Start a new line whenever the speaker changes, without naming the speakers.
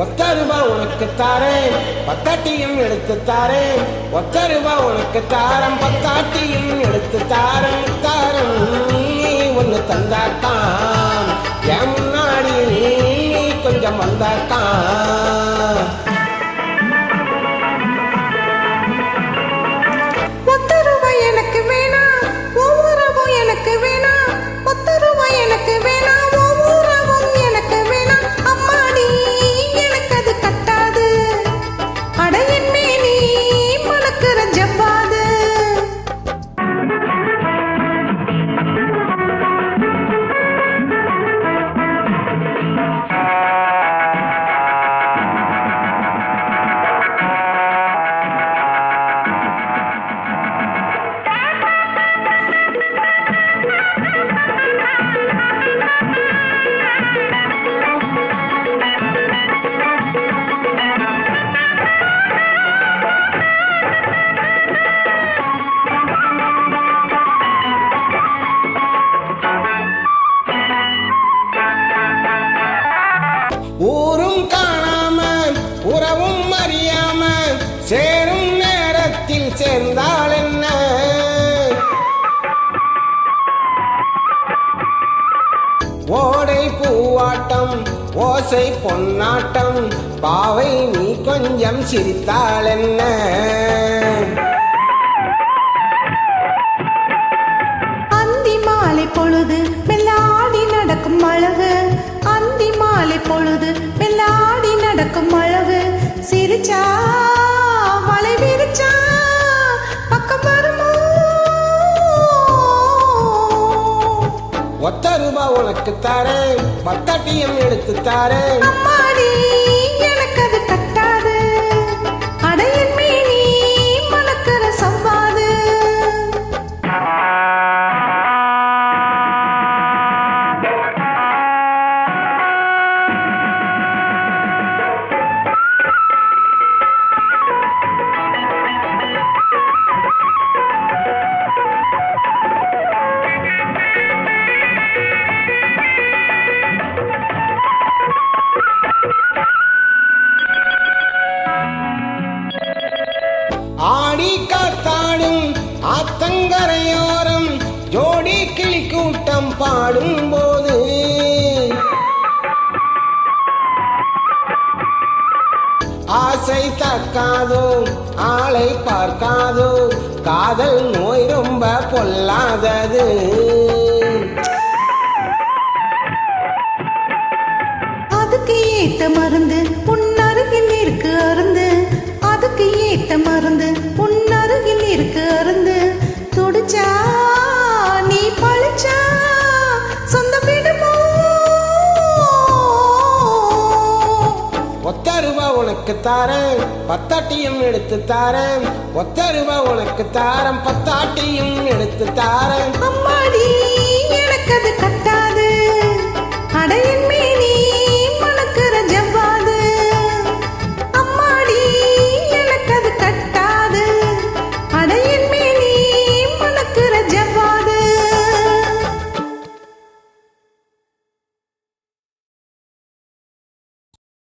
₹10 உனக்கு தாரேன், பத்தாட்டியும் எடுத்து தாரேன். ₹10 உனக்கு தாரம், பத்தாட்டியும் எடுத்து தாரம். தாரம் நீ ஒன்று தந்தாத்தான், என் முன்னாடி நீ கொஞ்சம் வந்தாத்தான்.
₹10 எனக்கு வேணாம், ஒவ்வொருவும் எனக்கு வேணாம். ₹10 எனக்கு வேணாம், ஒவ்வொருவும் எனக்கு வேணாம். அம்மாடி எனக்கு அது கட்டாது, அடையின் மேனி மணக்கிற ஜவ்வாது.
ஊரும் காணாம உறவும் அறியாம சேரும் நேரத்தில் சேர்ந்தால் என்ன? ஓடை பூவாட்டம் ஓசை பொன்னாட்டம், பாவை நீ கொஞ்சம் சிரித்தால் என்ன?
அந்தி மாலை பொழுது வெள்ளாடி நடக்கும் அழகு, அந்தி மாலை பொழுது வெள்ளாடி நடக்கும் அழகு. சிரிச்சா மலை விரிச்சா பக்கம் வருமோ?
₹10 உனக்கு தாரேன், பத்தாட்டியும் எடுத்து தாரேன்.
அம்மாடி எனக்கு அது கட்டாது, அடையின் மேனி மணக்கிற சவ்வாது.
ஆடி காத்தாடும் ஆத்தங்கரையோரம் ஜோடி கிளி கூட்டம் பாடும் போது ஆசை தக்காதோ, ஆளை பார்க்காதோ, காதல் நோய் ரொம்ப பொல்லாதது.
அதுக்கு ஏத்த மருந்து உன் அருகில் இருக்கு அருந்து, அதுக்கு ஏத்த மருந்து உன் அருகில் இருக்கு அருந்து. துடிச்சா நீ பழிச்சா சொந்த விடுமோ?
₹10 உனக்கு தாரேன், பத்தாட்டியும் எடுத்து தாரேன். ₹10 உனக்கு தாரம், பத்தாட்டியும் எடுத்து தாரேன்.
அம்மாடி